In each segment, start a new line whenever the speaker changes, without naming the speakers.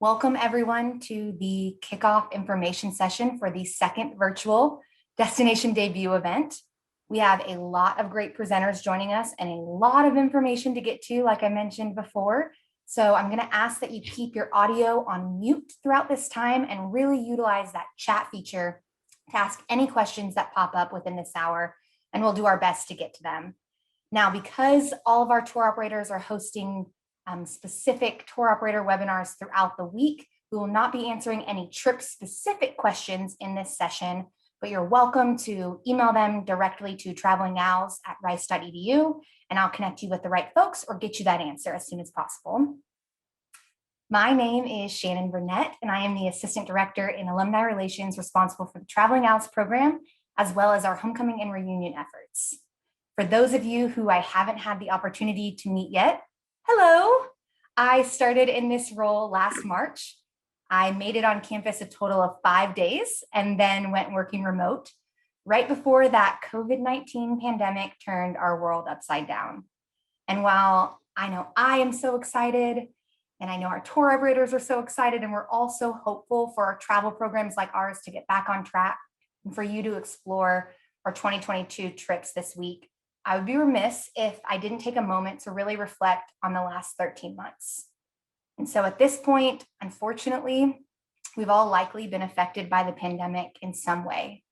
Welcome everyone to the kickoff information session for the second virtual destination debut event. We have a lot of great presenters joining us and a lot of information to get to, like I mentioned before. So I'm going to ask that you keep your audio on mute throughout this time and really utilize that chat feature to ask any questions that pop up within this hour, and we'll do our best to get to them. Now, because all of our tour operators are hosting specific tour operator webinars throughout the week, we will not be answering any trip-specific questions in this session, but you're welcome to email them directly to travelingals@rice.edu, and I'll connect you with the right folks or get you that answer as soon as possible. My name is Shannon Burnett, and I am the Assistant Director in Alumni Relations responsible for the Traveling Owls program, as well as our homecoming and reunion efforts. For those of you who I haven't had the opportunity to meet yet, hello. I started in this role last March. I made it on campus a total of 5 days and then went working remote right before that COVID-19 pandemic turned our world upside down. And while I know I am so excited, and I know our tour operators are so excited, and we're all so hopeful for our travel programs like ours to get back on track and for you to explore our 2022 trips this week, I would be remiss if I didn't take a moment to really reflect on the last 13 months. And so at this point, unfortunately, we've all likely been affected by the pandemic in some way.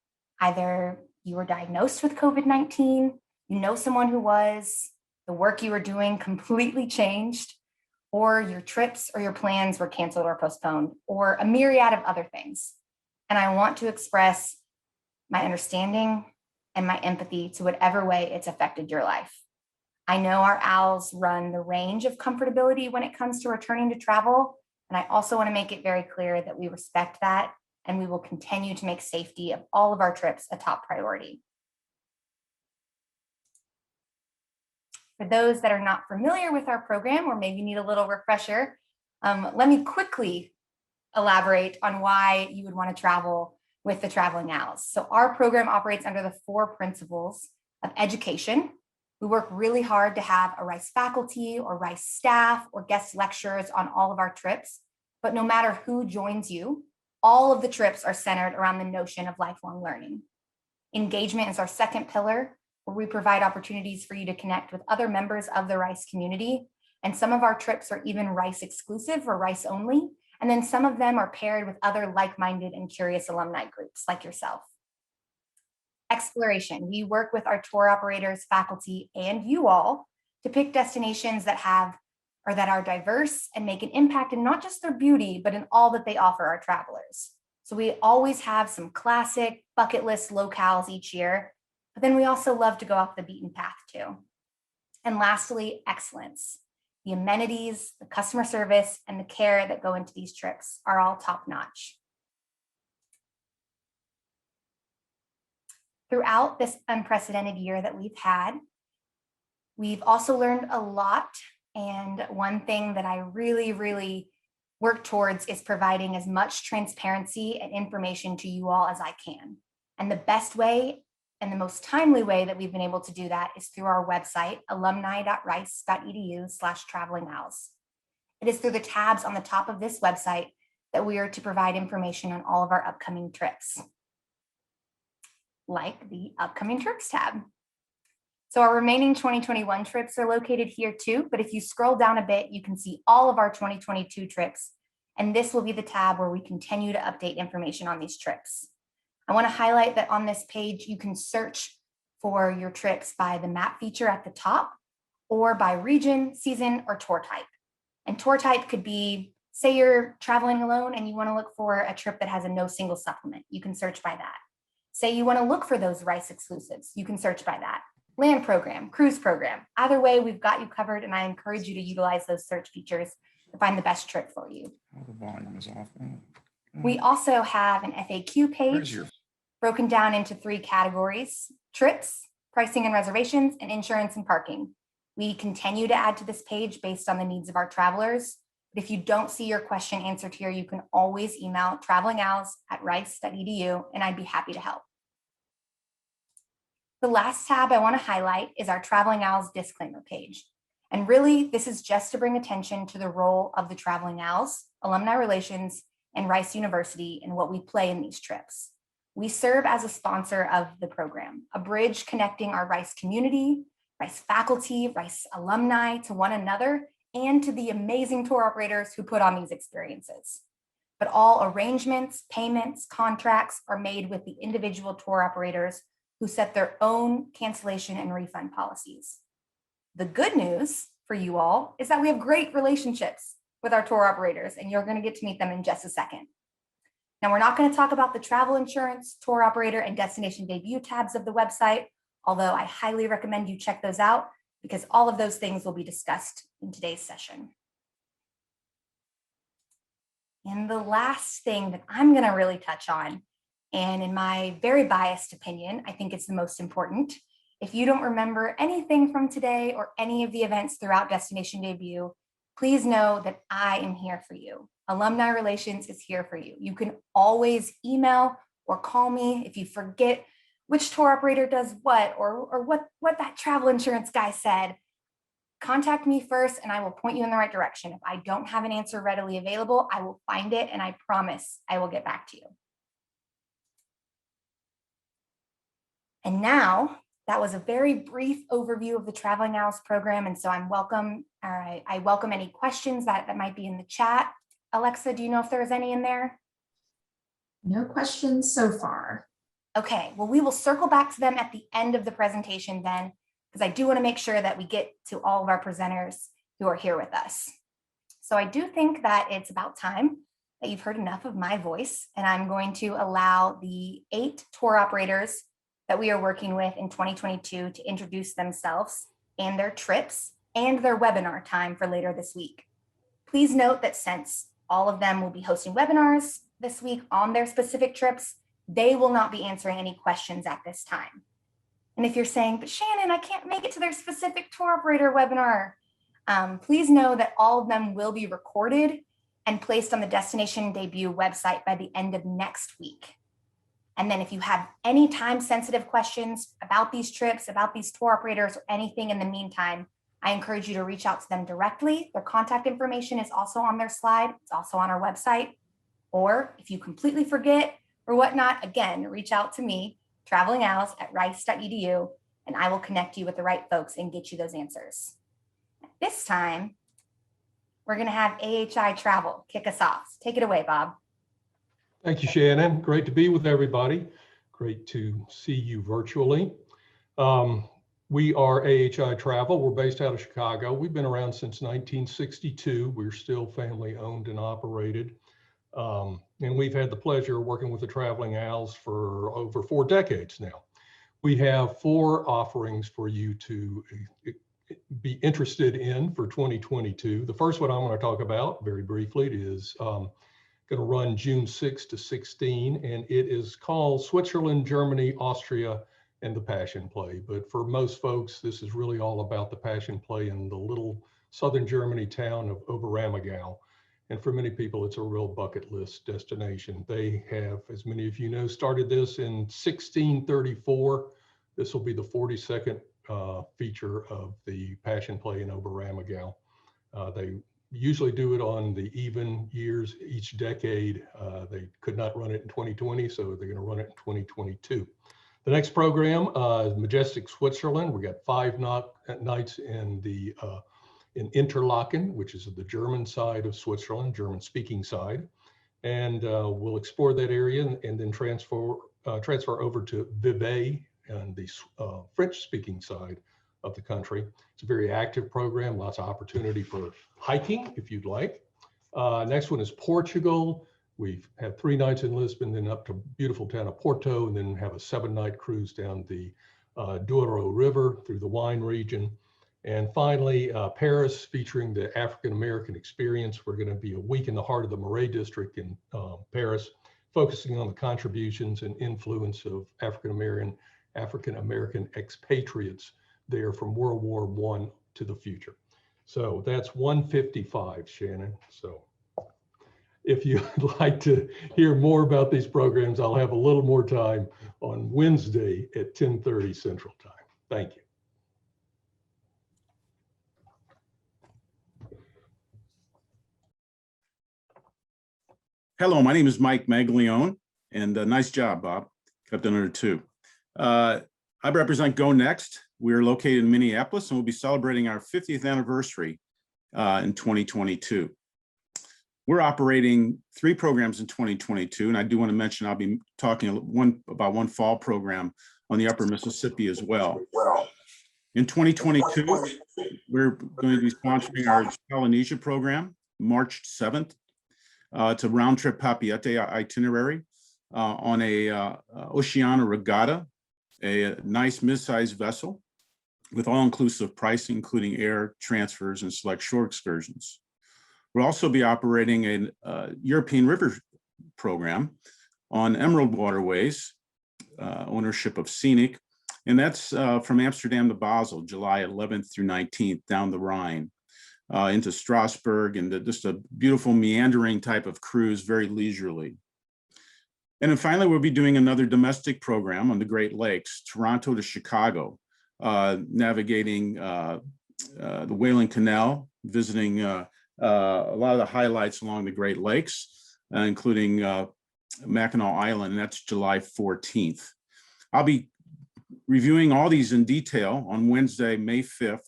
Either you were diagnosed with COVID-19, you know someone who was, the work you were doing completely changed, or your trips or your plans were canceled or postponed, or a myriad of other things. And I want to express my understanding and my empathy to whatever way it's affected your life. I know our owls run the range of comfortability when it comes to returning to travel, and I also want to make it very clear that we respect that and we will continue to make safety of all of our trips a top priority. For those that are not familiar with our program or maybe need a little refresher, let me quickly elaborate on why you would want to travel with the Traveling Owls. So our program operates under the 4 principles of education. We work really hard to have a Rice faculty or Rice staff or guest lecturers on all of our trips. But no matter who joins you, all of the trips are centered around the notion of lifelong learning. Engagement is our second pillar, where we provide opportunities for you to connect with other members of the Rice community. And some of our trips are even Rice exclusive or Rice only. And then some of them are paired with other like-minded and curious alumni groups like yourself. Exploration. We work with our tour operators, faculty, and you all to pick destinations that have or that are diverse and make an impact in not just their beauty, but in all that they offer our travelers. So we always have some classic bucket list locales each year, but then we also love to go off the beaten path too. And lastly, excellence. The amenities, the customer service, and the care that go into these trips are all top-notch. Throughout this unprecedented year that we've had, we've also learned a lot. And one thing that I really work towards is providing as much transparency and information to you all as I can. And the best way and the most timely way that we've been able to do that is through our website, alumni.rice.edu/travelingowls. It is through the tabs on the top of this website that we are to provide information on all of our upcoming trips, like the upcoming trips tab. So our remaining 2021 trips are located here too, but if you scroll down a bit, you can see all of our 2022 trips, and this will be the tab where we continue to update information on these trips. I want to highlight that on this page, you can search for your trips by the map feature at the top or by region, season, or tour type. And tour type could be, say you're traveling alone and you want to look for a trip that has a no single supplement. You can search by that. Say you want to look for those Rice exclusives. You can search by that. Land program, cruise program. Either way, we've got you covered, and I encourage you to utilize those search features to find the best trip for you.
Oh, the volume is off.
We also have an FAQ page broken down into 3 categories: trips, pricing and reservations, and insurance and parking. We continue to add to this page based on the needs of our travelers. But if you don't see your question answered here, you can always email travelingowls@rice.edu, and I'd be happy to help. The last tab I want to highlight is our Traveling Owls disclaimer page. And really, this is just to bring attention to the role of the Traveling Owls, Alumni Relations, and Rice University in what we play in these trips. We serve as a sponsor of the program, a bridge connecting our Rice community, Rice faculty, Rice alumni to one another, and to the amazing tour operators who put on these experiences. But all arrangements, payments, contracts are made with the individual tour operators who set their own cancellation and refund policies. The good news for you all is that we have great relationships with our tour operators, and you're going to get to meet them in just a second. Now, we're not going to talk about the travel insurance, tour operator, and destination debut tabs of the website, although I highly recommend you check those out because all of those things will be discussed in today's session. And the last thing that I'm going to really touch on, and in my very biased opinion, I think it's the most important. If you don't remember anything from today or any of the events throughout Destination Debut, please know that I am here for you. Alumni Relations is here for you. You can always email or call me if you forget which tour operator does what or what that travel insurance guy said. Contact me first and I will point you in the right direction. If I don't have an answer readily available, I will find it and I promise I will get back to you. And now, that was a very brief overview of the Traveling Owls program, and so I welcome any questions that might be in the chat. Alexa, do you know if there's any in there?
No questions so far.
Okay, well, we will circle back to them at the end of the presentation then, because I do want to make sure that we get to all of our presenters who are here with us. So I do think that it's about time that you've heard enough of my voice, and I'm going to allow the 8 tour operators that we are working with in 2022 to introduce themselves and their trips and their webinar time for later this week. Please note that since all of them will be hosting webinars this week on their specific trips, they will not be answering any questions at this time. And if you're saying, but Shannon, I can't make it to their specific tour operator webinar, please know that all of them will be recorded and placed on the Destination Debut website by the end of next week. And then if you have any time-sensitive questions about these trips, about these tour operators, or anything in the meantime, I encourage you to reach out to them directly. Their contact information is also on their slide. It's also on our website. Or if you completely forget or whatnot, again, reach out to me, travelingowls@rice.edu, and I will connect you with the right folks and get you those answers. This time, we're going to have AHI Travel kick us off. Take it away, Bob.
Thank you, Shannon. Great to be with everybody. Great to see you virtually. We are AHI Travel. We're based out of Chicago. We've been around since 1962. We're still family owned and operated. And we've had the pleasure of working with the Traveling Owls for over 4 decades now. We have 4 offerings for you to be interested in for 2022. The first one I'm going to talk about very briefly is going to run June 6 to 16, and it is called Switzerland, Germany, Austria, and the Passion Play. But for most folks, this is really all about the Passion Play in the little southern Germany town of Oberammergau. And for many people, it's a real bucket list destination. They have, as many of you know, started this in 1634. This will be the 42nd feature of the Passion Play in Oberammergau. They usually do it on the even years each decade. They could not run it in 2020, so they're going to run it in 2022. The next program is Majestic Switzerland. We got 5 nights in Interlaken, which is the German side of Switzerland, German-speaking side, and we'll explore that area and then transfer over to Vevey and the French-speaking side of the country. It's a very active program, lots of opportunity for hiking if you'd like. Next one is Portugal. We've had 3 nights in Lisbon, then up to beautiful town of Porto, and then have a 7-night cruise down the Douro River through the wine region. And finally, Paris, featuring the African-American experience. We're going to be a week in the heart of the Marais district in Paris, focusing on the contributions and influence of African-American expatriates there from World War I to the future. So that's 155, Shannon. So if you'd like to hear more about these programs, I'll have a little more time on Wednesday at 10:30 Central Time. Thank you.
Hello, my name is Mike Maglione, and nice job, Bob. Captain under 2. I represent Go Next. We are located in Minneapolis, and we'll be celebrating our 50th anniversary in 2022. We're operating 3 programs in 2022, and I do want to mention I'll be talking about one fall program on the Upper Mississippi as well. In 2022, we're going to be sponsoring our Polynesia program, March 7th. It's a round-trip Papiete itinerary on a Oceania Regatta, a nice mid-sized vessel with all-inclusive pricing, including air transfers and select shore excursions. We'll also be operating a European river program on Emerald Waterways, ownership of Scenic, and that's from Amsterdam to Basel, July 11th through 19th, down the Rhine, into Strasbourg, and just a beautiful meandering type of cruise, very leisurely. And then finally, we'll be doing another domestic program on the Great Lakes, Toronto to Chicago, navigating the Whaling Canal, visiting a lot of the highlights along the Great Lakes, including Mackinac Island, and that's July 14th. I'll be reviewing all these in detail on Wednesday, May 5th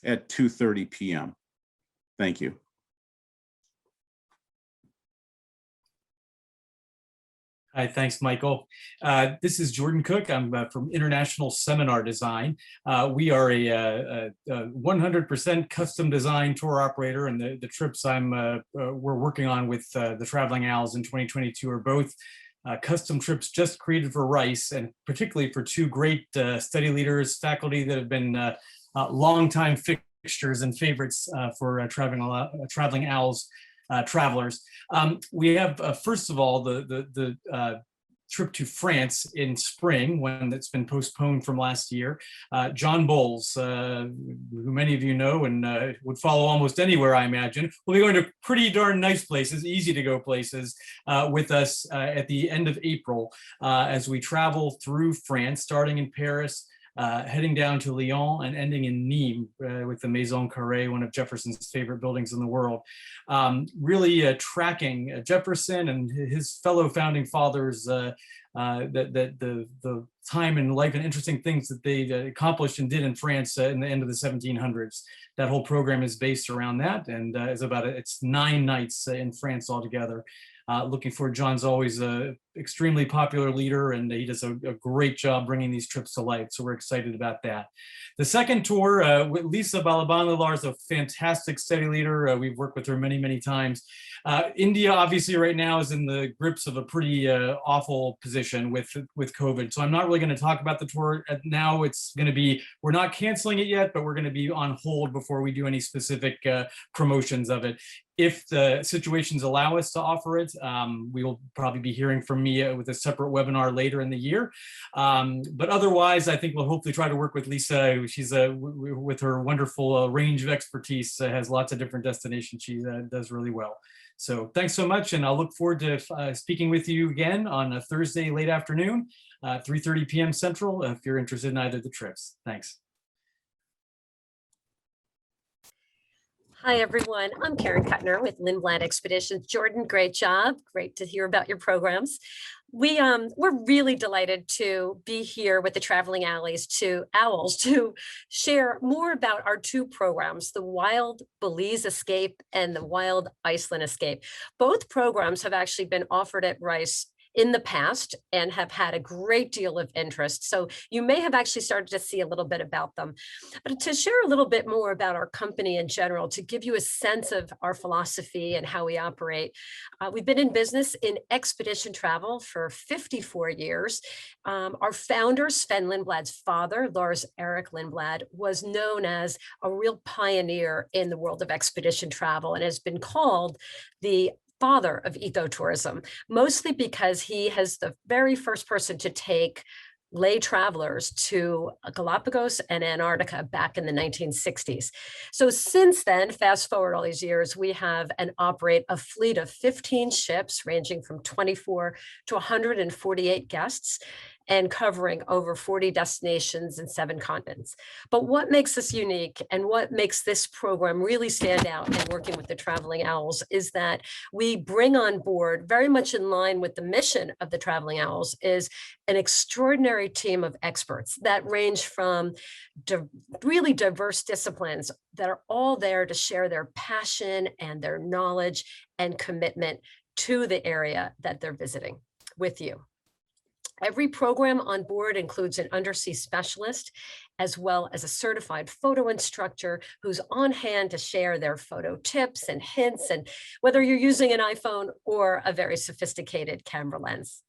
at 2:30 p.m. Thank you.
Hi, thanks, Michael. This is Jordan Cook. I'm from International Seminar Design. We are a 100% custom design tour operator, and the trips we're working on with the Traveling Owls in 2022 are both custom trips just created for Rice, and particularly for 2 great study leaders, faculty that have been longtime fixtures and favorites for Traveling Owls travelers. We have, first of all, the trip to France in spring, one that's been postponed from last year. John Bowles, who many of you know and would follow almost anywhere, I imagine, will be going to pretty darn nice places, easy to go places with us at the end of April as we travel through France, starting in Paris, heading down to Lyon and ending in Nîmes with the Maison Carrée, one of Jefferson's favorite buildings in the world. Really tracking Jefferson and his fellow founding fathers, the time in life and interesting things that they accomplished and did in France in the end of the 1700s. That whole program is based around that, and it's 9 nights in France altogether. Looking forward. John's always an extremely popular leader, and he does a great job bringing these trips to life. So we're excited about that. The second tour with Lisa Balaban is a fantastic study leader. We've worked with her many, many times. India, obviously, right now is in the grips of a pretty awful position with COVID. So I'm not really going to talk about the tour now. It's going to be, we're not canceling it yet, but we're going to be on hold before we do any specific promotions of it. If the situations allow us to offer it, we will probably be hearing from me with a separate webinar later in the year. But otherwise, I think we'll hopefully try to work with Lisa. She's with her wonderful range of expertise, has lots of different destinations. She does really well. So thanks so much, and I'll look forward to speaking with you again on a Thursday late afternoon, 3:30 p.m. Central, if you're interested in either of the trips. Thanks.
Hi, everyone. I'm Karen Kuttner with Lindblad Expeditions. Jordan, great job. Great to hear about your programs. We're really delighted to be here with the Traveling Owls to share more about our 2 programs, the Wild Belize Escape and the Wild Iceland Escape. Both programs have actually been offered at Rice in the past and have had a great deal of interest. So you may have actually started to see a little bit about them. But to share a little bit more about our company in general, to give you a sense of our philosophy and how we operate, we've been in business in expedition travel for 54 years. Our founder, Sven Lindblad's father, Lars Erik Lindblad, was known as a real pioneer in the world of expedition travel and has been called the father of ecotourism, mostly because he is the very first person to take lay travelers to Galapagos and Antarctica back in the 1960s. So since then, fast forward all these years, we have and operate a fleet of 15 ships ranging from 24 to 148 guests. and covering over 40 destinations in 7 continents. But what makes us unique and what makes this program really stand out in working with the Traveling Owls is that we bring on board, very much in line with the mission of the Traveling Owls, is an extraordinary team of experts that range from really diverse disciplines that are all there to share their passion and their knowledge and commitment to the area that they're visiting with you. Every program on board includes an undersea specialist, as well as a certified photo instructor who's on hand to share their photo tips and hints, and whether you're using an iPhone or a very sophisticated camera lens.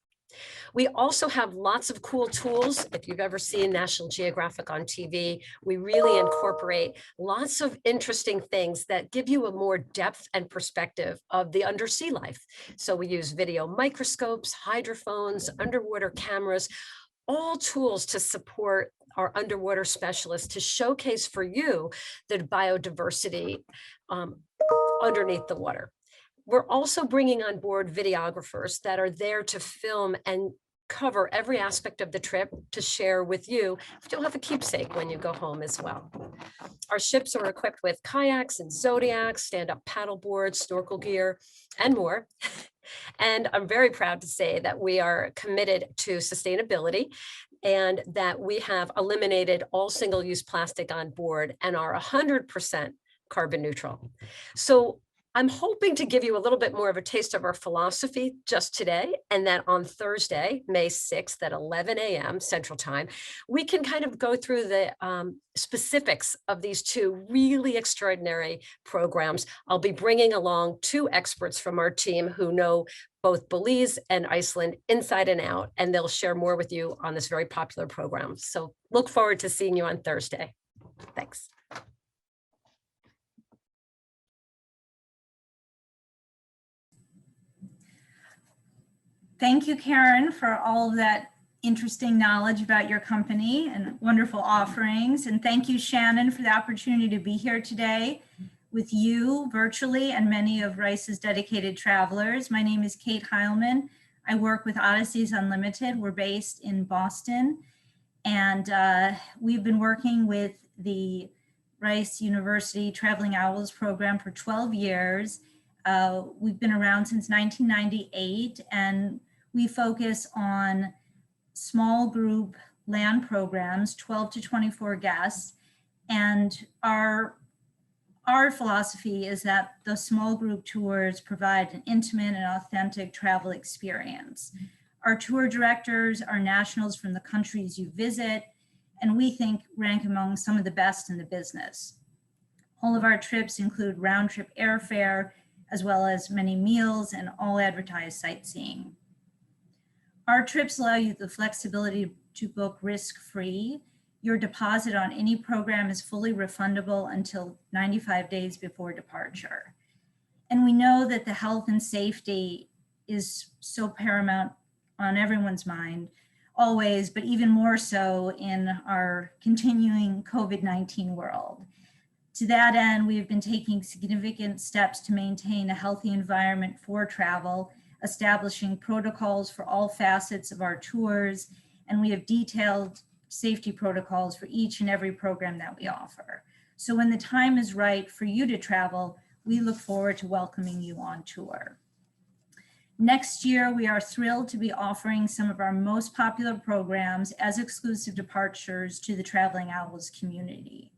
We also have lots of cool tools. If you've ever seen National Geographic on TV, we really incorporate lots of interesting things that give you a more depth and perspective of the undersea life. So we use video microscopes, hydrophones, underwater cameras, all tools to support our underwater specialists to showcase for you the biodiversity underneath the water. We're also bringing on board videographers that are there to film and cover every aspect of the trip to share with you. You'll have a keepsake when you go home as well. Our ships are equipped with kayaks and zodiacs, stand-up paddle boards, snorkel gear, and more. And I'm very proud to say that we are committed to sustainability and that we have eliminated all single-use plastic on board and are 100% carbon neutral. So I'm hoping to give you a little bit more of a taste of our philosophy just today, and that on Thursday, May 6th at 11 a.m. Central Time, we can kind of go through the specifics of these 2 really extraordinary programs. I'll be bringing along 2 experts from our team who know both Belize and Iceland inside and out, and they'll share more with you on this very popular program. So look forward to seeing you on Thursday. Thanks.
Thank you, Karen, for all of that interesting knowledge about your company and wonderful offerings. And thank you, Shannon, for the opportunity to be here today with you virtually and many of Rice's dedicated travelers. My name is Kate Heilman. I work with Odysseys Unlimited. We're based in Boston. And we've been working with the Rice University Traveling Owls program for 12 years. We've been around since 1998, and we focus on small group land programs, 12 to 24 guests. And our philosophy is that the small group tours provide an intimate and authentic travel experience. Our tour directors are nationals from the countries you visit, and we think rank among some of the best in the business. All of our trips include round-trip airfare, as well as many meals and all advertised sightseeing. Our trips allow you the flexibility to book risk-free. Your deposit on any program is fully refundable until 95 days before departure. And we know that the health and safety is so paramount on everyone's mind, always, but even more so in our continuing COVID-19 world. To that end, we have been taking significant steps to maintain a healthy environment for travel, establishing protocols for all facets of our tours, and we have detailed safety protocols for each and every program that we offer. So when the time is right for you to travel, we look forward to welcoming you on tour. Next year, we are thrilled to be offering some of our most popular programs as exclusive departures to the Traveling Owls community.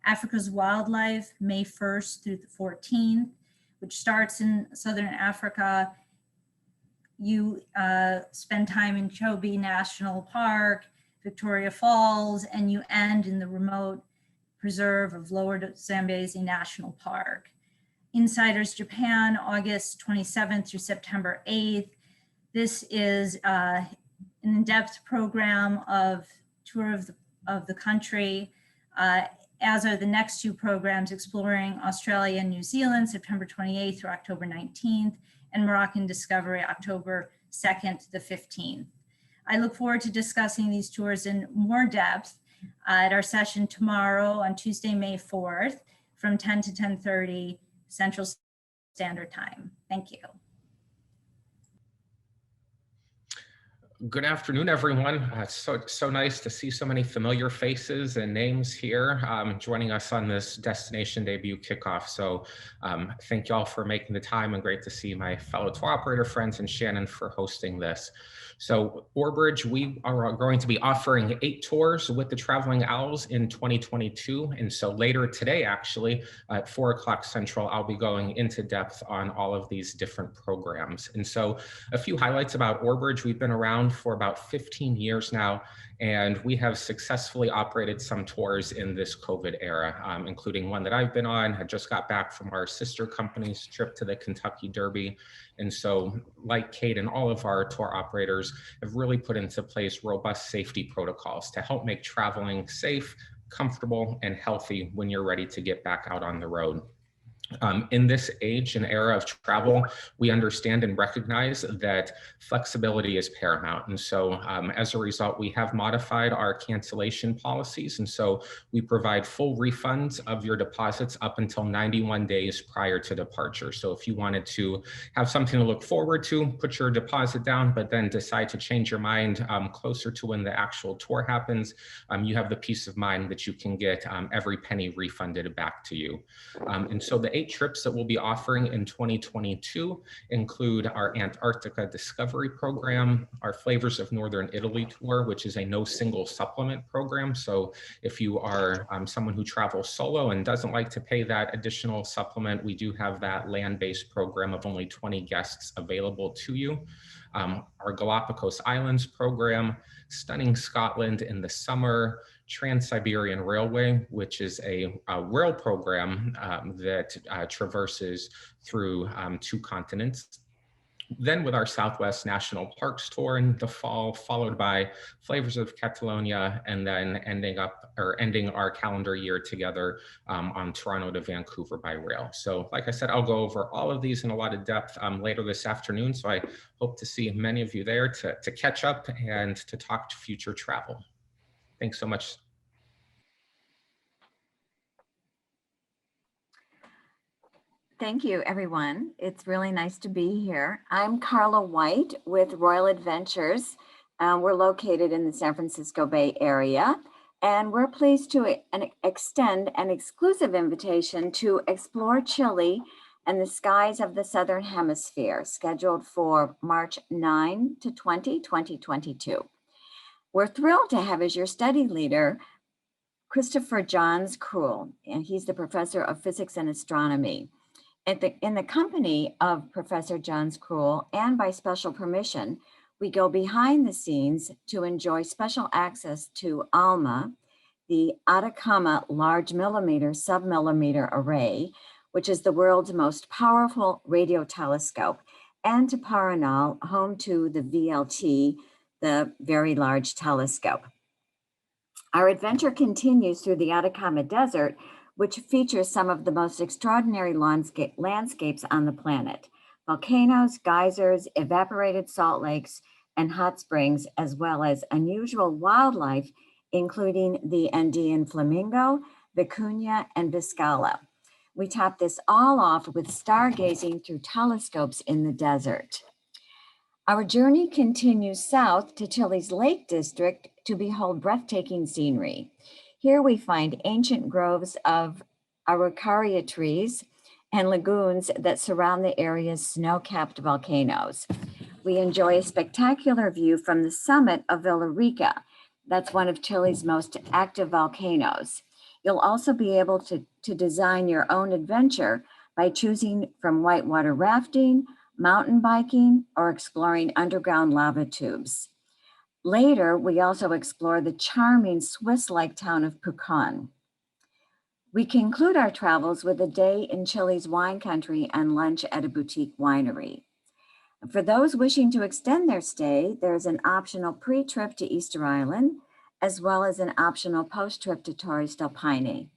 Africa's Wildlife, May 1st through the 14th, which starts in Southern Africa. You spend time in Chobe National Park, Victoria Falls, and you end in the remote preserve of Lower Zambezi National Park. Insiders Japan, August 27th through September 8th. This is an in-depth program of tour of the country, as are the next 2 programs, exploring Australia and New Zealand, September 28th through October 19th, and Moroccan Discovery, October 2nd to the 15th. I look forward to discussing these tours in more depth at our session tomorrow on Tuesday, May 4th from 10 to 10:30 Central Standard Time. Thank you.
Good afternoon, everyone. It's so nice to see so many familiar faces and names here joining us on this destination debut kickoff. So thank you all for making the time, and great to see my fellow tour operator friends and Shannon for hosting this. So Orbridge, we are going to be offering 8 tours with the Traveling Owls in 2022. And so later today, actually, at 4 o'clock Central, I'll be going into depth on all of these different programs. And so a few highlights about Orbridge. We've been around for about 15 years now, and we have successfully operated some tours in this COVID era, including one that I've been on. I just got back from our sister company's trip to the Kentucky Derby. And so, like Kate and all of our tour operators have really put into place robust safety protocols to help make traveling safe, comfortable, and healthy when you're ready to get back out on the road. In this age and era of travel, we understand and recognize that flexibility is paramount. And so as a result, we have modified our cancellation policies. And so we provide full refunds of your deposits up until 91 days prior to departure. So if you wanted to have something to look forward to, put your deposit down, but then decide to change your mind closer to when the actual tour happens, you have the peace of mind that you can get every penny refunded back to you. And so the 8 trips that we'll be offering in 2022 include our Antarctica Discovery Program, our Flavors of Northern Italy tour, which is a no single supplement program. So if you are someone who travels solo and doesn't like to pay that additional supplement, we do have that land-based program of only 20 guests available to you. Our Galapagos Islands program, Stunning Scotland in the summer, Trans-Siberian Railway, which is a rail program that traverses through 2 continents. Then with our Southwest National Parks tour in the fall, followed by Flavors of Catalonia, and then ending our calendar year together on Toronto to Vancouver by rail. So like I said, I'll go over all of these in a lot of depth later this afternoon. So I hope to see many of you there to catch up and to talk to future travel. Thanks so much.
Thank you, everyone. It's really nice to be here. I'm Carla White with Royal Adventures. We're located in the San Francisco Bay Area, and we're pleased to extend an exclusive invitation to explore Chile and the skies of the Southern Hemisphere, scheduled for March 9 to 20, 2022. We're thrilled to have as your study leader, Christopher Johns Krull, and he's the professor of physics and astronomy. In the company of Professor Johns Krull, and by special permission, we go behind the scenes to enjoy special access to ALMA, the Atacama Large Millimeter Submillimeter Array, which is the world's most powerful radio telescope, and to Paranal, home to the VLT, the Very Large Telescope. Our adventure continues through the Atacama Desert, which features some of the most extraordinary landscapes on the planet: volcanoes, geysers, evaporated salt lakes, and hot springs, as well as unusual wildlife, including the Andean flamingo, vicuña, and viscala. We top this all off with stargazing through telescopes in the desert. Our journey continues south to Chile's Lake District to behold breathtaking scenery. Here we find ancient groves of araucaria trees and lagoons that surround the area's snow-capped volcanoes. We enjoy a spectacular view from the summit of Villarrica. That's one of Chile's most active volcanoes. You'll also be able to design your own adventure by choosing from whitewater rafting, mountain biking, or exploring underground lava tubes. Later, we also explore the charming Swiss-like town of Pucón. We conclude our travels with a day in Chile's wine country and lunch at a boutique winery. For those wishing to extend their stay, there's an optional pre-trip to Easter Island, as well as an optional post-trip to Torres del Paine.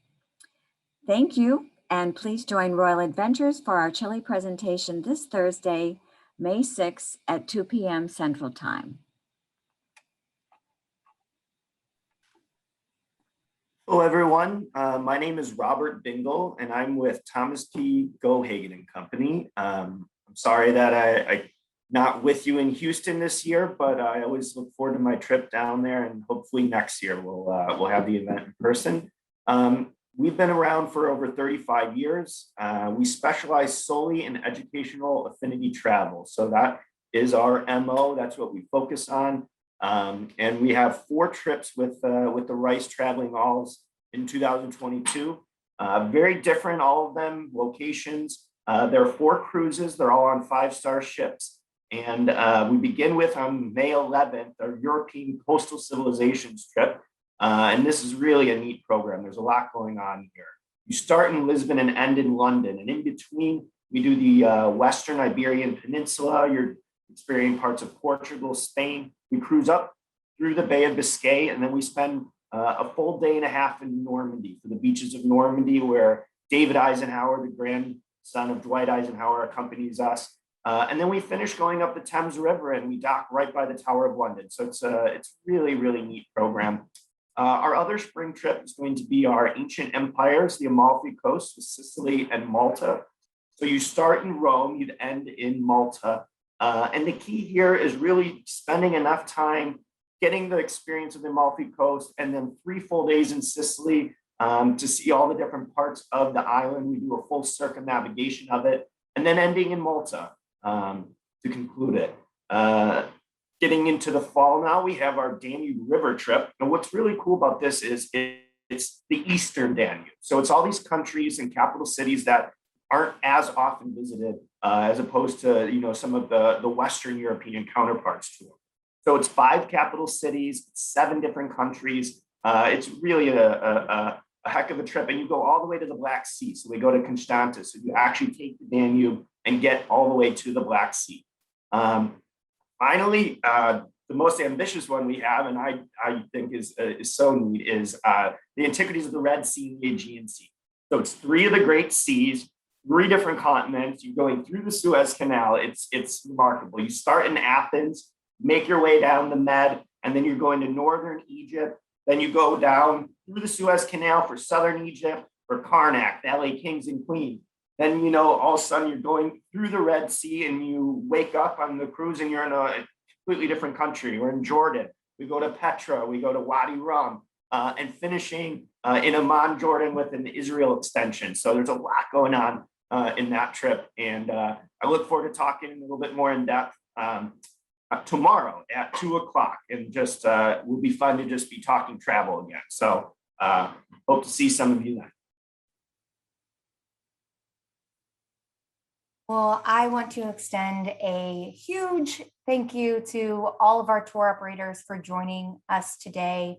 Thank you, and please join Royal Adventures for our Chile presentation this Thursday, May 6th at 2 p.m. Central Time.
Hello, everyone. My name is Robert Bingle, and I'm with Thomas P. Gohagen and Company. I'm sorry that I not with you in Houston this year, but I always look forward to my trip down there, and hopefully next year we'll have the event in person. We've been around for over 35 years. We specialize solely in educational affinity travel. So that is our MO. That's what we focus on. And we have 4 trips with the Rice Traveling Alls in 2022. Very different, all of them, locations. There are 4 cruises. They're all on 5-star ships. And we begin with on May 11th, our European Coastal Civilizations trip. And this is really a neat program. There's a lot going on here. You start in Lisbon and end in London. And in between, we do the Western Iberian Peninsula. You're experiencing parts of Portugal, Spain. We cruise up through the Bay of Biscay, and then we spend a full day and a half in Normandy, for the beaches of Normandy, where David Eisenhower, the grandson of Dwight Eisenhower, accompanies us. And then we finish going up the Thames River, and we dock right by the Tower of London. So it's really, really neat program. Our other spring trip is going to be our ancient empires, the Amalfi Coast with Sicily and Malta. So you start in Rome, you'd end in Malta. And the key here is really spending enough time getting the experience of the Amalfi Coast, and then 3 full days in Sicily to see all the different parts of the island. We do a full circumnavigation of it, and then ending in Malta to conclude it. Getting into the fall now, we have our Danube River trip. And what's really cool about this is it's the Eastern Danube. So it's all these countries and capital cities that aren't as often visited as opposed to, some of the Western European counterparts to them. So it's 5 capital cities, 7 different countries. It's really a heck of a trip. And you go all the way to the Black Sea. So we go to Constanța. So you actually take the Danube and get all the way to the Black Sea. Finally, the most ambitious one we have, and I think is so neat, is the antiquities of the Red Sea and the Aegean Sea. So it's 3 of the great seas, 3 different continents. You're going through the Suez Canal. It's remarkable. You start in Athens, make your way down the Med, and then you're going to northern Egypt. Then you go down through the Suez Canal for southern Egypt, for Karnak, the LA Kings and Queens. Then, all of a sudden you're going through the Red Sea, and you wake up on the cruise and you're in a completely different country. We're in Jordan. We go to Petra, we go to Wadi Rum, and finishing in Amman, Jordan, with an Israel extension. So there's a lot going on in that trip. And I look forward to talking a little bit more in depth tomorrow at 2:00. And just will be fun to just be talking travel again. So hope to see some of you then.
Well, I want to extend a huge thank you to all of our tour operators for joining us today.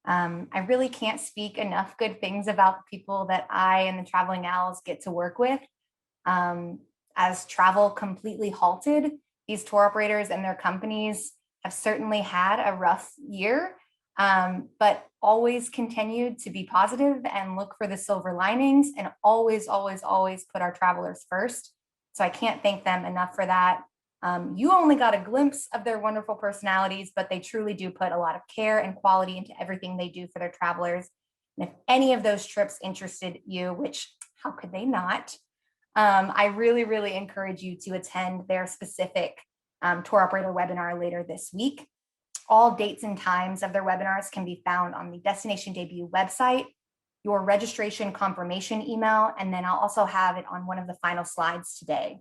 I really can't speak enough good things about the people that I and the Traveling Owls get to work with. As travel completely halted, these tour operators and their companies have certainly had a rough year, but always continued to be positive and look for the silver linings, and always, always, always put our travelers first. So I can't thank them enough for that. You only got a glimpse of their wonderful personalities, but they truly do put a lot of care and quality into everything they do for their travelers. And if any of those trips interested you, which how could they not? I really, really encourage you to attend their specific tour operator webinar later this week. All dates and times of their webinars can be found on the Destination Debut website, your registration confirmation email, and then I'll also have it on one of the final slides today.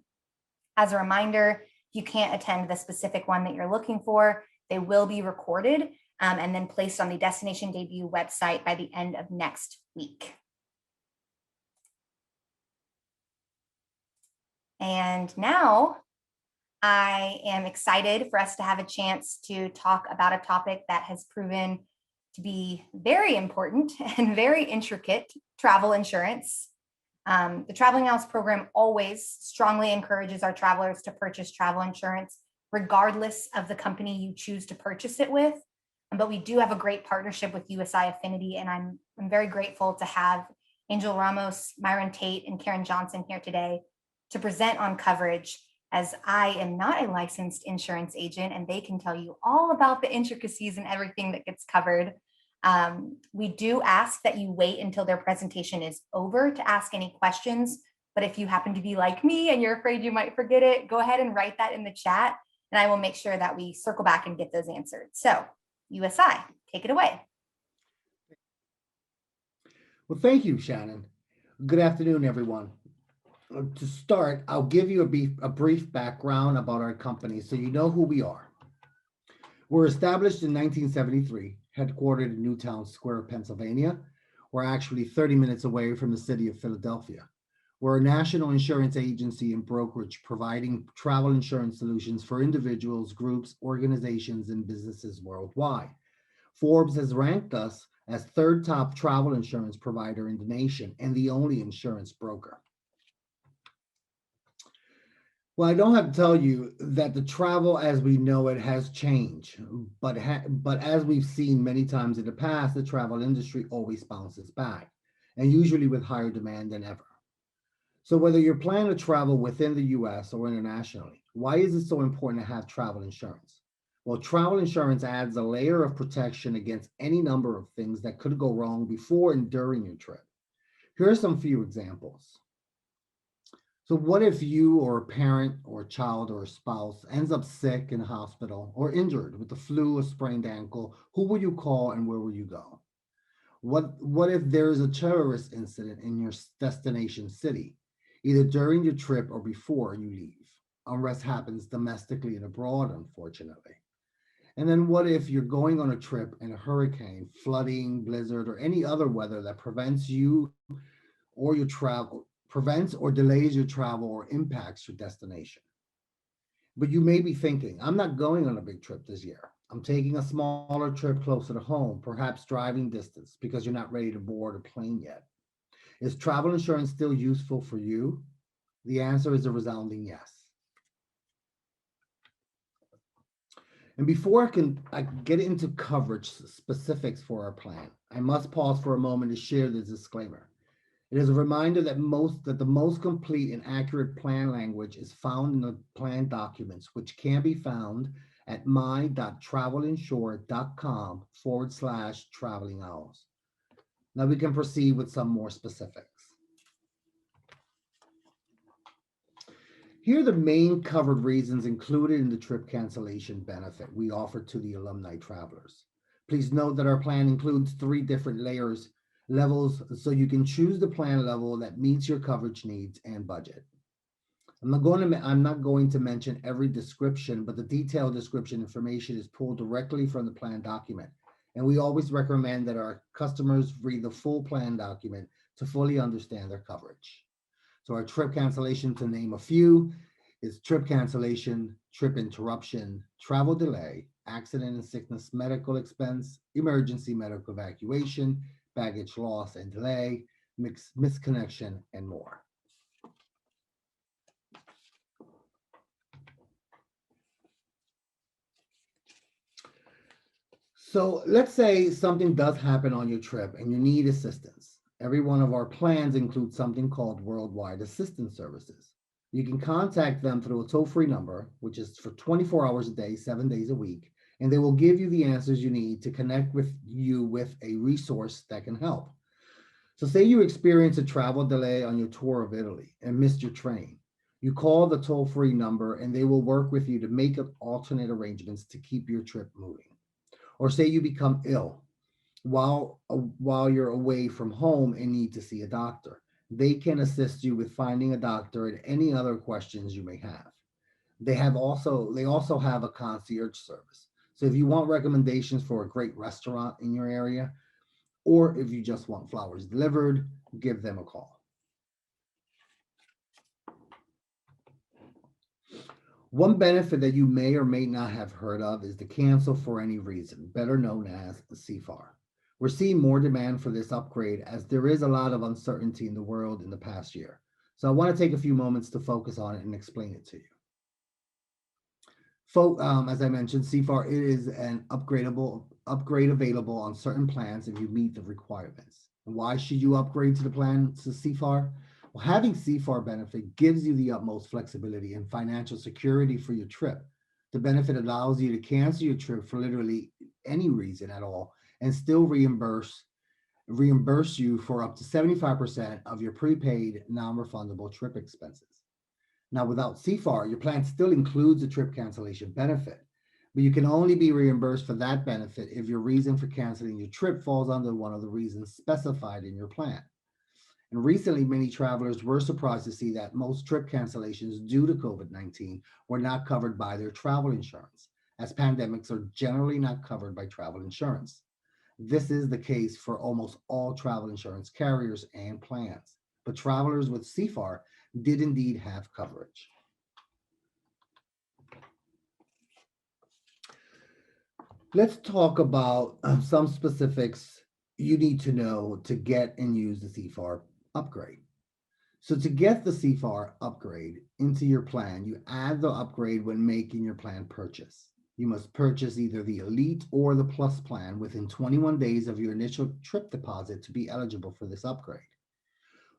As a reminder, if you can't attend the specific one that you're looking for, they will be recorded and then placed on the Destination Debut website by the end of next week. And now I am excited for us to have a chance to talk about a topic that has proven to be very important and very intricate: travel insurance. The Traveling Owls program always strongly encourages our travelers to purchase travel insurance, regardless of the company you choose to purchase it with. But we do have a great partnership with USI Affinity, and I'm very grateful to have Angel Ramos, Myron Tate, and Karen Johnson here today to present on coverage, as I am not a licensed insurance agent, and they can tell you all about the intricacies and everything that gets covered. We do ask that you wait until their presentation is over to ask any questions, but if you happen to be like me and you're afraid you might forget it, go ahead and write that in the chat, and I will make sure that we circle back and get those answered. So USI, take it away.
Well, thank you, Shannon. Good afternoon, everyone. To start, I'll give you a brief background about our company so you know who we are. We're established in 1973, headquartered in Newtown Square, Pennsylvania. We're actually 30 minutes away from the city of Philadelphia. We're a national insurance agency and brokerage providing travel insurance solutions for individuals, groups, organizations, and businesses worldwide. Forbes has ranked us as third top travel insurance provider in the nation and the only insurance broker. Well, I don't have to tell you that the travel as we know it has changed, but as we've seen many times in the past, the travel industry always bounces back, and usually with higher demand than ever. So whether you're planning to travel within the US or internationally, why is it so important to have travel insurance? Well, travel insurance adds a layer of protection against any number of things that could go wrong before and during your trip. Here are some few examples. So what if you or a parent or a child or a spouse ends up sick in a hospital or injured with the flu or sprained ankle? Who will you call and where will you go? What if there is a terrorist incident in your destination city, either during your trip or before you leave? Unrest happens domestically and abroad, unfortunately. And then what if you're going on a trip and a hurricane, flooding, blizzard, or any other weather that prevents you or your travel, prevents or delays your travel or impacts your destination? But you may be thinking, I'm not going on a big trip this year. I'm taking a smaller trip closer to home, perhaps driving distance because you're not ready to board a plane yet. Is travel insurance still useful for you? The answer is a resounding yes. And before I get into coverage specifics for our plan, I must pause for a moment to share this disclaimer. It is a reminder that the most complete and accurate plan language is found in the plan documents, which can be found at my.travelinsure.com/traveling hours. Now we can proceed with some more specifics. Here are the main covered reasons included in the trip cancellation benefit we offer to the alumni travelers. Please note that our plan includes 3 different levels, so you can choose the plan level that meets your coverage needs and budget. I'm not going to mention every description, but the detailed description information is pulled directly from the plan document. And we always recommend that our customers read the full plan document to fully understand their coverage. So our trip cancellation, to name a few, is trip cancellation, trip interruption, travel delay, accident and sickness medical expense, emergency medical evacuation, baggage loss and delay, misconnection, and more. So let's say something does happen on your trip and you need assistance. Every one of our plans includes something called Worldwide Assistance Services. You can contact them through a toll-free number, which is for 24 hours a day, 7 days a week, and they will give you the answers you need to connect with you with a resource that can help. So say you experience a travel delay on your tour of Italy and missed your train. You call the toll-free number and they will work with you to make alternate arrangements to keep your trip moving. Or say you become ill while you're away from home and need to see a doctor. They can assist you with finding a doctor and any other questions you may have. They also have a concierge service. So if you want recommendations for a great restaurant in your area, or if you just want flowers delivered, give them a call. One benefit that you may or may not have heard of is the cancel for any reason, better known as CFAR. We're seeing more demand for this upgrade as there is a lot of uncertainty in the world in the past year. So I want to take a few moments to focus on it and explain it to you. As I mentioned, CFAR is an upgrade available on certain plans if you meet the requirements. And why should you upgrade to the plan to CFAR? Well, having CFAR benefit gives you the utmost flexibility and financial security for your trip. The benefit allows you to cancel your trip for literally any reason at all and still reimburse you for up to 75% of your prepaid non-refundable trip expenses. Now, without CFAR, your plan still includes a trip cancellation benefit, but you can only be reimbursed for that benefit if your reason for canceling your trip falls under one of the reasons specified in your plan. And recently, many travelers were surprised to see that most trip cancellations due to COVID-19 were not covered by their travel insurance, as pandemics are generally not covered by travel insurance. This is the case for almost all travel insurance carriers and plans, but travelers with CFAR did indeed have coverage. Let's talk about some specifics you need to know to get and use the CFAR upgrade. So to get the CFAR upgrade into your plan, you add the upgrade when making your plan purchase. You must purchase either the Elite or the Plus plan within 21 days of your initial trip deposit to be eligible for this upgrade.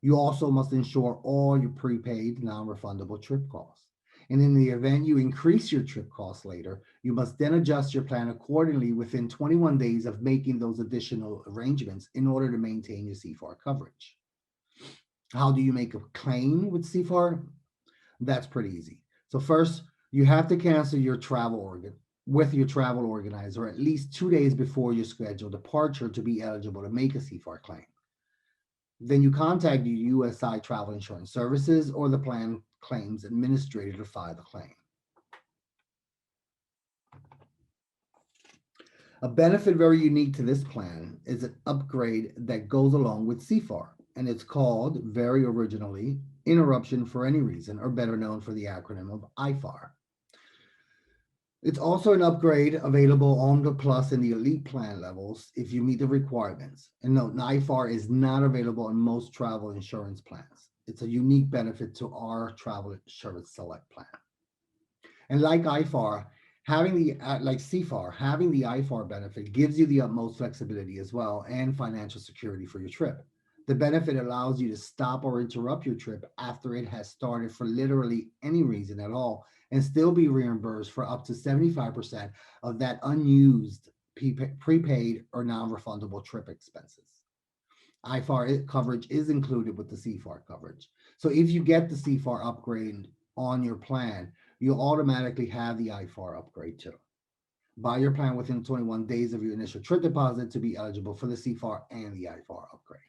You also must insure all your prepaid non-refundable trip costs. And in the event you increase your trip costs later, you must then adjust your plan accordingly within 21 days of making those additional arrangements in order to maintain your CFAR coverage. How do you make a claim with CFAR? That's pretty easy. So first, you have to cancel your travel with your travel organizer at least 2 days before your scheduled departure to be eligible to make a CFAR claim. Then you contact your USI Travel Insurance Services or the plan claims administrator to file the claim. A benefit very unique to this plan is an upgrade that goes along with CFAR, and it's called, very originally, Interruption for Any Reason, or better known for the acronym of IFAR. It's also an upgrade available on the Plus and the Elite plan levels if you meet the requirements. And note, IFAR is not available in most travel insurance plans. It's a unique benefit to our Travel Insurance Select plan. And like IFAR, having the IFAR benefit gives you the utmost flexibility as well and financial security for your trip. The benefit allows you to stop or interrupt your trip after it has started for literally any reason at all and still be reimbursed for up to 75% of that unused prepaid or non-refundable trip expenses. IFAR coverage is included with the CFAR coverage. So if you get the CFAR upgrade on your plan, you'll automatically have the IFAR upgrade too. Buy your plan within 21 days of your initial trip deposit to be eligible for the CFAR and the IFAR upgrade.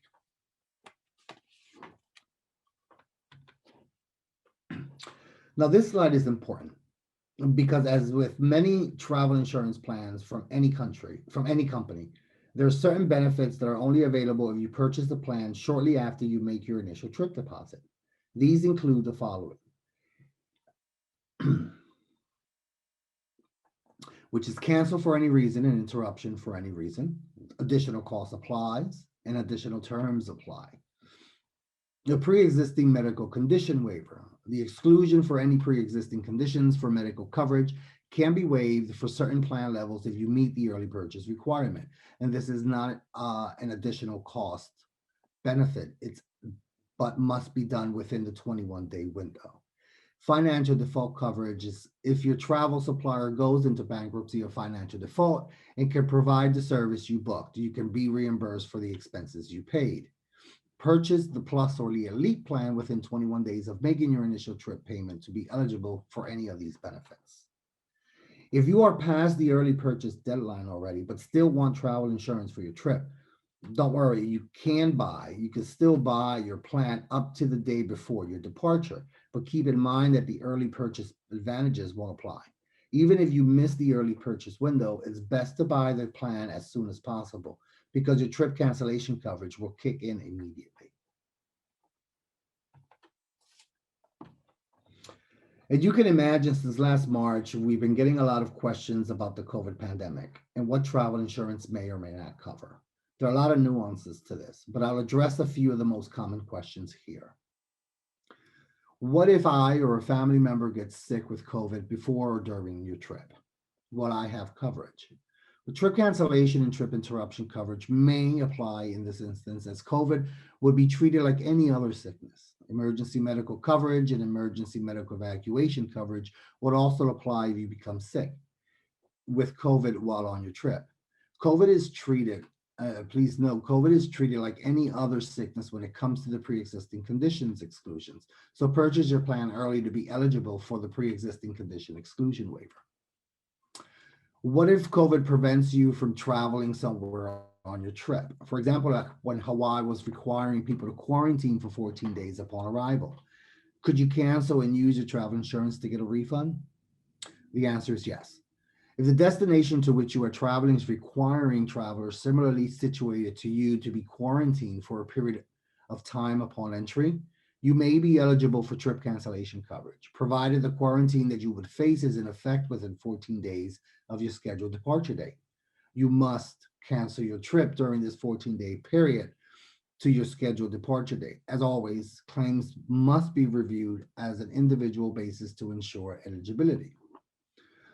Now, this slide is important because, as with many travel insurance plans from any country, from any company, there are certain benefits that are only available if you purchase the plan shortly after you make your initial trip deposit. These include the following, which is cancel for any reason and interruption for any reason, additional cost applies, and additional terms apply. The pre-existing medical condition waiver, the exclusion for any pre-existing conditions for medical coverage can be waived for certain plan levels if you meet the early purchase requirement. And this is not an additional cost benefit, but must be done within the 21-day window. Financial default coverage is if your travel supplier goes into bankruptcy or financial default and can provide the service you booked, you can be reimbursed for the expenses you paid. Purchase the Plus or the Elite plan within 21 days of making your initial trip payment to be eligible for any of these benefits. If you are past the early purchase deadline already, but still want travel insurance for your trip, don't worry, you can still buy your plan up to the day before your departure, but keep in mind that the early purchase advantages won't apply. Even if you miss the early purchase window, it's best to buy the plan as soon as possible because your trip cancellation coverage will kick in immediately. As you can imagine, since last March, we've been getting a lot of questions about the COVID pandemic and what travel insurance may or may not cover. There are a lot of nuances to this, but I'll address a few of the most common questions here. What if I or a family member gets sick with COVID before or during your trip? Will I have coverage? The trip cancellation and trip interruption coverage may apply in this instance, as COVID would be treated like any other sickness. Emergency medical coverage and emergency medical evacuation coverage would also apply if you become sick with COVID while on your trip. COVID is treated please note, COVID is treated like any other sickness when it comes to the pre-existing conditions exclusions. So purchase your plan early to be eligible for the pre-existing condition exclusion waiver. What if COVID prevents you from traveling somewhere on your trip? For example, like when Hawaii was requiring people to quarantine for 14 days upon arrival. Could you cancel and use your travel insurance to get a refund? The answer is yes. If the destination to which you are traveling is requiring travelers similarly situated to you to be quarantined for a period of time upon entry, you may be eligible for trip cancellation coverage, provided the quarantine that you would face is in effect within 14 days of your scheduled departure date. You must cancel your trip during this 14-day period to your scheduled departure date. As always, claims must be reviewed as an individual basis to ensure eligibility.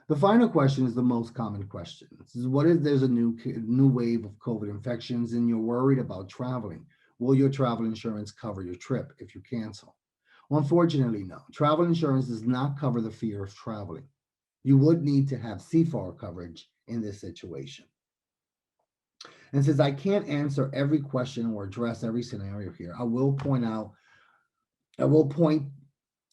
The final question is the most common question. This is, what if there's a new wave of COVID infections and you're worried about traveling? Will your travel insurance cover your trip if you cancel? Well, unfortunately, no. Travel insurance does not cover the fear of traveling. You would need to have CFAR coverage in this situation. And since I can't answer every question or address every scenario here, I will point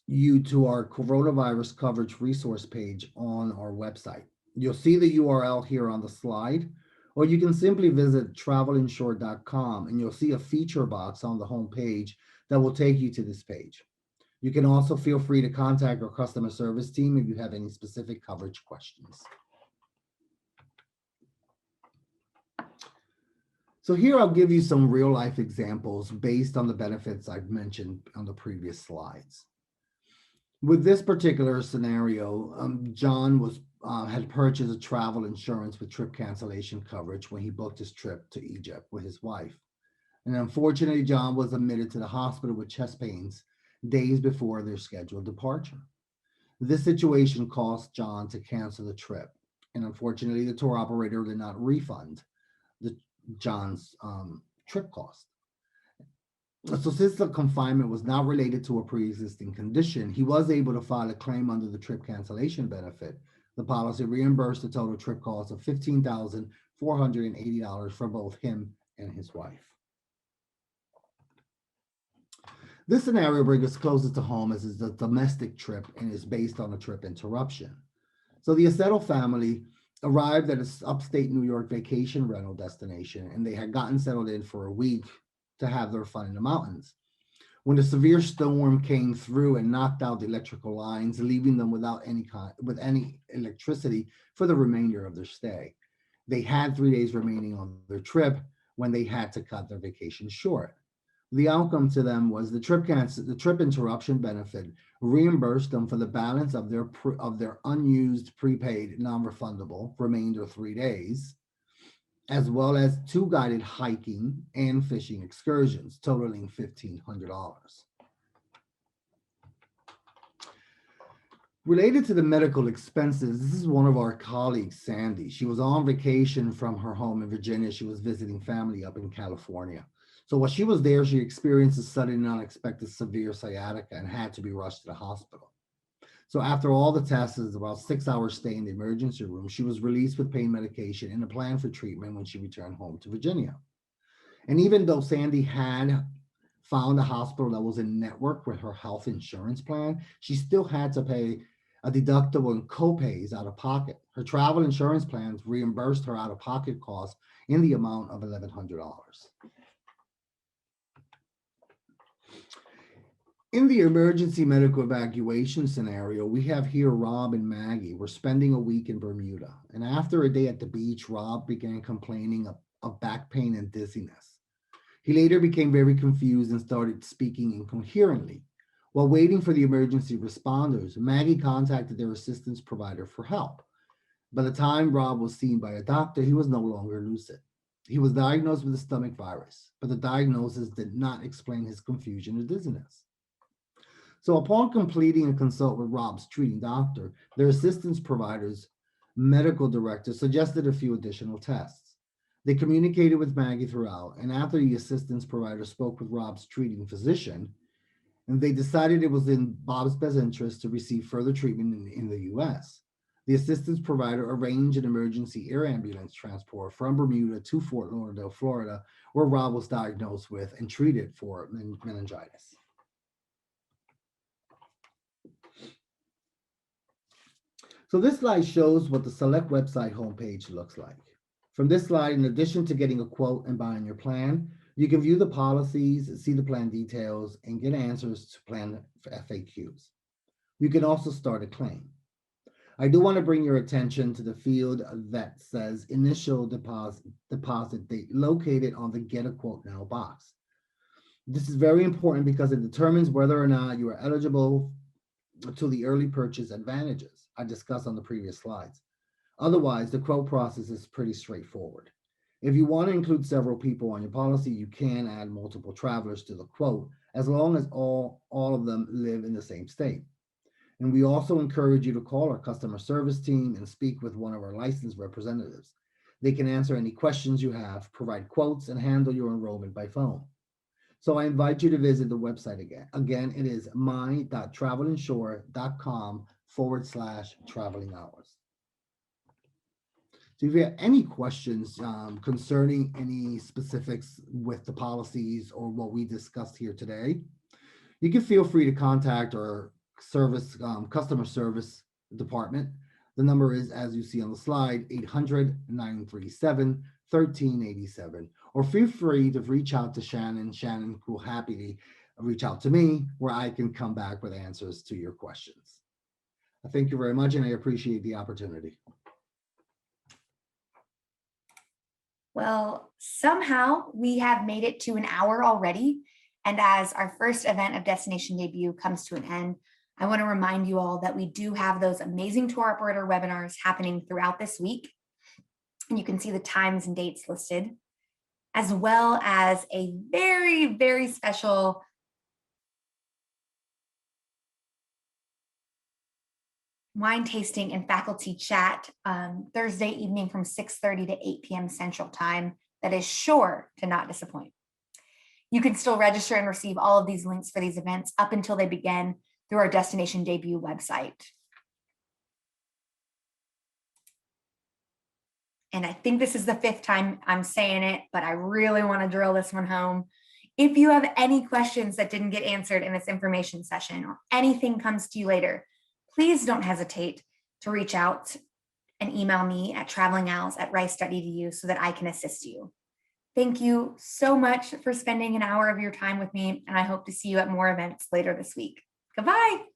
you to our coronavirus coverage resource page on our website. You'll see the URL here on the slide, or you can simply visit travelinsure.com and you'll see a feature box on the home page that will take you to this page. You can also feel free to contact our customer service team if you have any specific coverage questions. So here I'll give you some real life examples based on the benefits I've mentioned on the previous slides. With this particular scenario, John had purchased a travel insurance with trip cancellation coverage when he booked his trip to Egypt with his wife. And unfortunately, John was admitted to the hospital with chest pains days before their scheduled departure. This situation caused John to cancel the trip. And unfortunately, the tour operator did not refund John's trip cost. So since the confinement was not related to a pre-existing condition, he was able to file a claim under the trip cancellation benefit. The policy reimbursed the total trip cost of $15,480 for both him and his wife. This scenario brings us closest to home as it's a domestic trip and is based on a trip interruption. So the Aceto family arrived at an upstate New York vacation rental destination, and they had gotten settled in for a week to have their fun in the mountains, when a severe storm came through and knocked out the electrical lines, leaving them without any electricity for the remainder of their stay. They had 3 days remaining on their trip when they had to cut their vacation short. The outcome to them was the trip interruption benefit reimbursed them for the balance of their unused prepaid non-refundable remainder 3 days, as well as 2 guided hiking and fishing excursions totaling $1,500. Related to the medical expenses, this is one of our colleagues, Sandy. She was on vacation from her home in Virginia. She was visiting family up in California. So while she was there, she experienced a sudden and unexpected severe sciatica and had to be rushed to the hospital. So after all the tests, about 6 hours stay in the emergency room, she was released with pain medication and a plan for treatment when she returned home to Virginia. And even though Sandy had found a hospital that was in network with her health insurance plan, she still had to pay a deductible and co-pays out of pocket. Her travel insurance plans reimbursed her out-of-pocket costs in the amount of $1,100. In the emergency medical evacuation scenario, we have here Rob and Maggie. We're spending a week in Bermuda. And after a day at the beach, Rob began complaining of back pain and dizziness. He later became very confused and started speaking incoherently. While waiting for the emergency responders, Maggie contacted their assistance provider for help. By the time Rob was seen by a doctor, he was no longer lucid. He was diagnosed with a stomach virus, but the diagnosis did not explain his confusion or dizziness. So upon completing a consult with Rob's treating doctor, their assistance provider's medical director suggested a few additional tests. They communicated with Maggie throughout, and after the assistance provider spoke with Rob's treating physician, and they decided it was in Bob's best interest to receive further treatment in the US. The assistance provider arranged an emergency air ambulance transport from Bermuda to Fort Lauderdale, Florida, where Rob was diagnosed with and treated for meningitis. So this slide shows what the Select website homepage looks like. From this slide, in addition to getting a quote and buying your plan, you can view the policies, see the plan details, and get answers to plan FAQs. You can also start a claim. I do want to bring your attention to the field that says initial deposit date located on the Get a Quote Now box. This is very important because it determines whether or not you are eligible to the early purchase advantages I discussed on the previous slides. Otherwise, the quote process is pretty straightforward. If you want to include several people on your policy, you can add multiple travelers to the quote as long as all of them live in the same state. And we also encourage you to call our customer service team and speak with one of our licensed representatives. They can answer any questions you have, provide quotes, and handle your enrollment by phone. So I invite you to visit the website again. Again, it is my.travelinsure.com/traveling hours. So if you have any questions concerning any specifics with the policies or what we discussed here today, you can feel free to contact our customer service department. The number is, as you see on the slide, 800-937-1387, or feel free to reach out to Shannon. Shannon will happily reach out to me where I can come back with answers to your questions. Thank you very much, and I appreciate the opportunity.
Well, somehow we have made it to an hour already. And as our first event of Destination Debut comes to an end, I want to remind you all that we do have those amazing tour operator webinars happening throughout this week. And you can see the times and dates listed, as well as a very, very special wine tasting and faculty chat Thursday evening from 6:30 to 8 p.m. Central Time that is sure to not disappoint. You can still register and receive all of these links for these events up until they begin through our Destination Debut website. And I think this is the 5th time I'm saying it, but I really want to drill this one home. If you have any questions that didn't get answered in this information session or anything comes to you later, please don't hesitate to reach out and email me at travelingowls@rice.edu so that I can assist you. Thank you so much for spending an hour of your time with me, and I hope to see you at more events later this week. Goodbye.